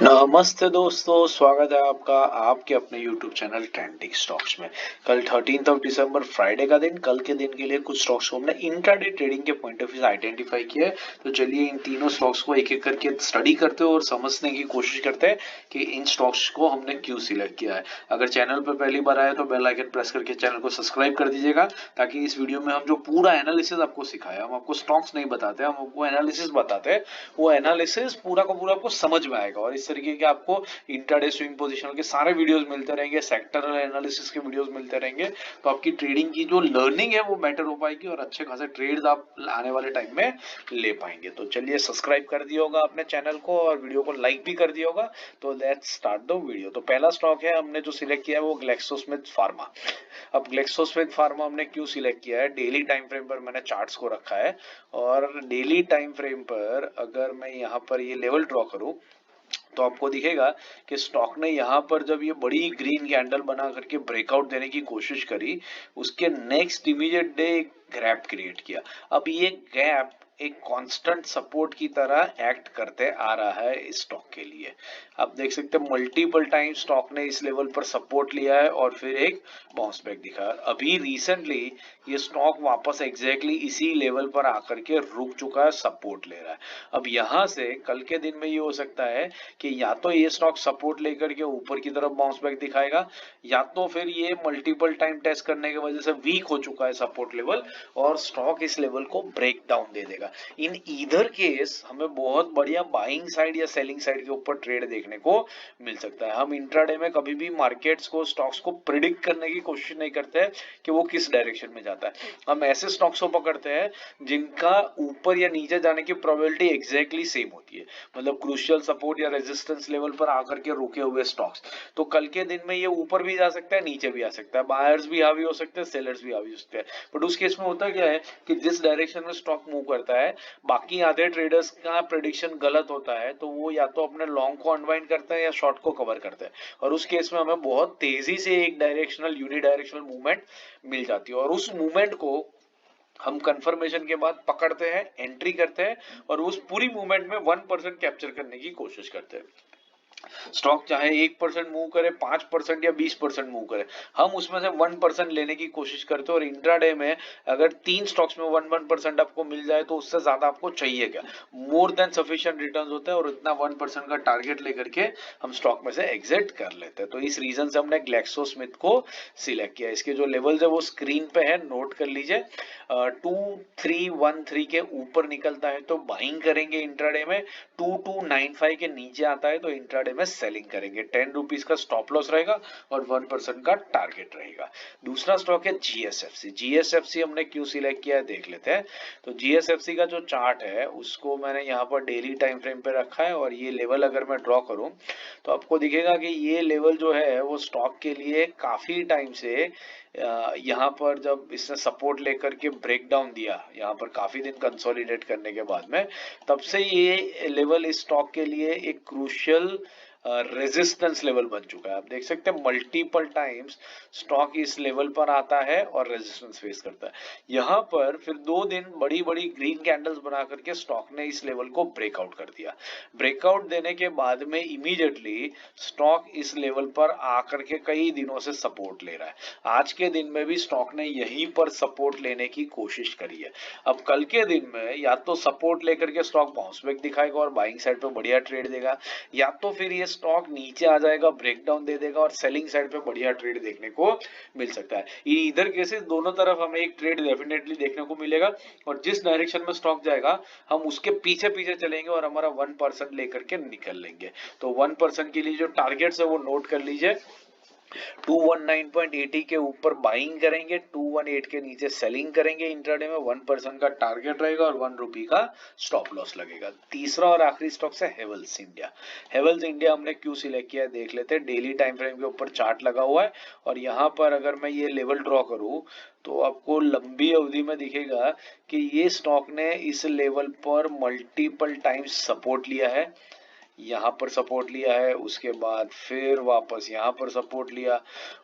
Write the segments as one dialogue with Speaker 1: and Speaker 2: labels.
Speaker 1: नमस्ते दोस्तों, स्वागत है आपका आपके अपने YouTube चैनल ट्रेंडिंग स्टॉक्स में। कल 13 दिसंबर फ्राइडे का दिन, कल के दिन के लिए कुछ स्टॉक्स को हमने इंट्राडे ट्रेडिंग के पॉइंट ऑफ व्यू से आइडेंटिफाई किया है। तो चलिए इन तीनों स्टॉक्स को एक एक करके स्टडी करते हैं और समझने की कोशिश करते हैं कि इन स्टॉक्स को हमने क्यों सिलेक्ट किया है। अगर चैनल पर पहली बार आए तो बेल आइकन प्रेस करके चैनल को सब्सक्राइब कर दीजिएगा, ताकि इस वीडियो में हम जो पूरा एनालिसिस आपको सिखाया, हम आपको स्टॉक्स नहीं बताते, हम आपको एनालिसिस बताते हैं। वो एनालिसिस पूरा का पूरा आपको समझ में आएगा और इस तरीके के आपको इंट्राडे स्विंग पोजीशन के सारे वीडियोस मिलते रहेंगे, सेक्टरल एनालिसिस के वीडियोस मिलते रहेंगे। तो आपकी ट्रेडिंग की जो लर्निंग है वो बेटर हो पाएगी और अच्छे खासे ट्रेड्स आप आने वाले टाइम में ले पाएंगे। तो चलिए, सब्सक्राइब कर दिया होगा अपने चैनल को और वीडियो को लाइक भी कर दिया होगा। तो लेट्स स्टार्ट द वीडियो। तो पहला स्टॉक है हमने जो सिलेक्ट किया है वो ग्लेक्सोस्मिथ फार्मा। अब ग्लेक्सोस्मिथ फार्मा हमने क्यों सिलेक्ट किया है, डेली टाइम फ्रेम पर मैंने चार्ट्स को रखा है और डेली टाइम फ्रेम पर अगर मैं यहाँ पर ये लेवल ड्रॉ करूं तो आपको दिखेगा कि स्टॉक ने यहाँ पर जब ये बड़ी ग्रीन कैंडल बना करके ब्रेकआउट देने की कोशिश करी, उसके नेक्स्ट इमीडिएट डे एक गैप क्रिएट किया। अब ये गैप एक कांस्टेंट सपोर्ट की तरह एक्ट करते आ रहा है इस स्टॉक के लिए। आप देख सकते हैं मल्टीपल टाइम स्टॉक ने इस लेवल पर सपोर्ट लिया है और फिर एक बाउंस बैक दिखा। अभी रिसेंटली ये स्टॉक वापस एग्जैक्टली इसी लेवल पर आकर के रुक चुका है, सपोर्ट ले रहा है। अब यहाँ से कल के दिन में ये हो सकता है कि या तो ये स्टॉक सपोर्ट लेकर के ऊपर की तरफ बाउंस बैक दिखाएगा, या तो फिर ये मल्टीपल टाइम टेस्ट करने की वजह से वीक हो चुका है सपोर्ट लेवल और स्टॉक इस लेवल को ब्रेक डाउन दे देगा। इन ईदर केस हमें बहुत बढ़िया बाइंग साइड या सेलिंग साइड के ऊपर ट्रेड देखने को मिल सकता है। हम इंट्राडे में कभी भी मार्केट्स को, स्टॉक्स को प्रिडिक्ट करने की कोशिश नहीं करते हैं कि वो किस डायरेक्शन में जाता है। हम ऐसे स्टॉक्स को पकड़ते हैं जिनका ऊपर या नीचे जाने की प्रोबेबिलिटी एग्जैक्टली सेम होती है, मतलब क्रूशियल सपोर्ट या रेजिस्टेंस लेवल पर आकर के रुके हुए स्टॉक्स। तो कल के दिन में ये ऊपर भी जा सकता है, नीचे भी आ सकता है, बायर्स भी हावी हो सकते हैं, सेलर्स भी हावी हो सकते हैं। बट उस केस में होता क्या है कि जिस डायरेक्शन में स्टॉक मूव करता है, बाकी आधे ट्रेडर्स का प्रेडिक्शन गलत होता है, तो वो या तो अपने लॉन्ग को अनवाइंड करते हैं या शॉर्ट को कवर करते हैं। और उस केस में हमें बहुत तेजी से एक डायरेक्शनल यूनिडायरेक्शनल मूवमेंट मिल जाती है और उस मूवमेंट को हम कंफर्मेशन के बाद पकड़ते हैं, एंट्री करते हैं और उस पूरी मूवमेंट में 1% कैप्चर करने की कोशिश करते हैं। स्टॉक चाहे 1% मूव करे, 5% या 20% मूव करे, हम उसमें से 1% लेने की कोशिश करते हैं। और इंट्राडे में अगर 3 स्टॉक्स में 1% आपको मिल जाए तो उससे ज्यादा आपको चाहिए क्या, मोर देन सफिशिएंट रिटर्न्स होते हैं और इतना 1% का टारगेट लेकर के हम स्टॉक में से एग्जिट कर लेते हैं। तो इस रीजन से हमने ग्लैक्सोस्मिथ को सिलेक्ट किया। इसके जो लेवल्स है वो स्क्रीन पे है, नोट कर लीजिए। 2313 के ऊपर निकलता है तो बाइंग करेंगे इंट्राडे में, 2295 के नीचे आता है तो इंट्राडे में सेलिंग करेंगे। 10 रुपीज का स्टॉप लॉस रहेगा और 1% का टारगेट रहेगा। दूसरा स्टॉक है जीएसएफसी। जीएसएफसी हमने क्यों सिलेक्ट किया है देख लेते हैं। तो जीएसएफसी का जो चार्ट है उसको मैंने यहाँ पर डेली टाइम फ्रेम पे रखा है और ये लेवल अगर मैं ड्रॉ करूं तो आपको दिखेगा कि ये लेवल जो है वो स्टॉक के लिए काफी टाइम से यहाँ पर जब इसने सपोर्ट लेकर के ब्रेक डाउन दिया, यहाँ पर काफी दिन कंसोलिडेट करने के बाद में, तब से ये लेवल इस स्टॉक के लिए एक क्रूशियल रेजिस्टेंस लेवल बन चुका है। आप देख सकते हैं मल्टीपल टाइम्स स्टॉक इस लेवल पर आता है और रेजिस्टेंस फेस करता है। यहाँ पर फिर 2 दिन बड़ी बड़ी ग्रीन कैंडल्स बना करके स्टॉक ने इस लेवल को ब्रेकआउट कर दिया। ब्रेकआउट देने के बाद में इमीडिएटली स्टॉक इस लेवल पर आकर के कई दिनों से सपोर्ट ले रहा है। आज के दिन में भी स्टॉक ने यहीं पर सपोर्ट लेने की कोशिश करी है। अब कल के दिन में या तो सपोर्ट लेकर के स्टॉक बाउंस बैक दिखाएगा और बाइंग साइड पे बढ़िया ट्रेड देगा, या तो फिर ये स्टॉक नीचे आ जाएगा, ब्रेकडाउन दे देगा और सेलिंग साइड पे बढ़िया ट्रेड देखने को मिल सकता है। इधर केसेस दोनों तरफ हमें एक ट्रेड डेफिनेटली देखने को मिलेगा और जिस डायरेक्शन में स्टॉक जाएगा हम उसके पीछे पीछे चलेंगे और हमारा 1% लेकर के निकल लेंगे। तो 1% के लिए जो टारगेट्स है वो नोट कर लीजिए। 219.80 के ऊपर बाइंग करेंगे, 218 के नीचे सेलिंग करेंगे इंट्राडे में, 1% का टारगेट रहेगा और 1 रुपी का स्टॉप लॉस लगेगा। तीसरा और आखिरी स्टॉक है हेवल्स इंडिया। हेवल्स इंडिया हमने क्यों सिलेक्ट किया देख लेते हैं। डेली टाइम फ्रेम के ऊपर चार्ट लगा हुआ है और यहाँ पर अगर मैं ये लेवल ड्रॉ करूं तो आपको लंबी अवधि में दिखेगा कि ये स्टॉक ने इस लेवल पर मल्टीपल टाइम्स सपोर्ट लिया है, यहाँ पर सपोर्ट लिया है, उसके बाद फिर वापस यहाँ पर सपोर्ट लिया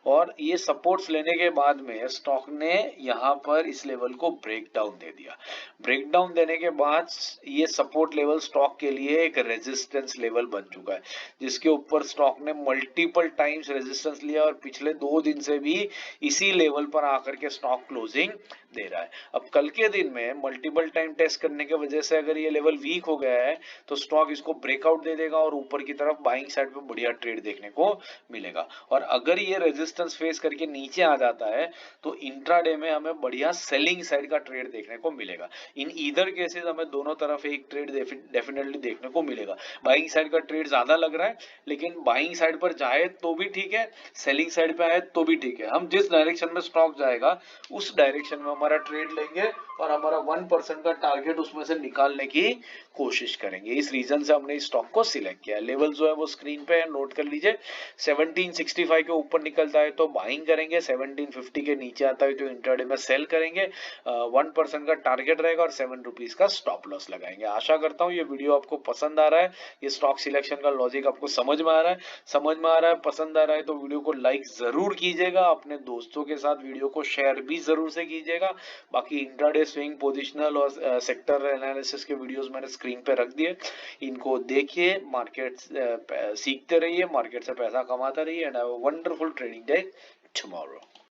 Speaker 1: और ये सपोर्ट्स लेने के बाद में स्टॉक ने यहाँ पर इस लेवल को ब्रेक डाउन दे दिया। ब्रेक डाउन देने के बाद ये सपोर्ट लेवल स्टॉक के लिए एक रेजिस्टेंस लेवल बन चुका है, जिसके ऊपर स्टॉक ने मल्टीपल टाइम्स रेजिस्टेंस लिया और पिछले 2 दिन से भी इसी लेवल पर आकर के स्टॉक क्लोजिंग दे रहा है। अब कल के दिन में मल्टीपल टाइम टेस्ट करने की वजह से अगर ये लेवल वीक हो गया है तो स्टॉक इसको ब्रेकआउट दे देगा और ऊपर की तरफ बाइंग साइड पे बढ़िया ट्रेड देखने को मिलेगा। और अगर ये रेजिस्टेंस फेस करके नीचे आ जाता है तो इंट्राडे में हमें बढ़िया सेलिंग साइड का ट्रेड देखने को मिलेगा। इन ईदर केसेस हमें दोनों तरफ एक ट्रेड डेफिनेटली देखने को मिलेगा। बाइंग साइड का ट्रेड ज्यादा लग रहा है, लेकिन बाइंग साइड पर जाए तो भी ठीक है, सेलिंग साइड पे आए तो भी ठीक है। हम जिस डायरेक्शन में स्टॉक जाएगा उस डायरेक्शन में हमारा ट्रेड लेंगे और हमारा 1% का टारगेट उसमें से निकालने की कोशिश करेंगे। इस रीजन से हमने इस स्टॉक को सिलेक्ट किया। लेवल जो है वो स्क्रीन पे है, नोट कर लीजिए। 1765 के ऊपर निकलता है तो बाइंग करेंगे, 1750 के नीचे आता है तो इंट्राडे में सेल करेंगे। 1% का टारगेट रहेगा और 7 रुपीज का स्टॉप लॉस लगाएंगे। आशा करता हूँ ये वीडियो आपको पसंद आ रहा है, ये स्टॉक सिलेक्शन का लॉजिक आपको समझ में आ रहा है, पसंद आ रहा है तो वीडियो को लाइक जरूर कीजिएगा, अपने दोस्तों के साथ वीडियो को शेयर भी जरूर से कीजिएगा। बाकी इंट्राडे स्विंग, पोजिशनल और सेक्टर एनालिसिस के वीडियोस मैंने स्क्रीन पे रख दिए, इनको देखिए, मार्केट सीखते रहिए, मार्केट से पैसा कमाते रहिए and have a wonderful trading day tomorrow.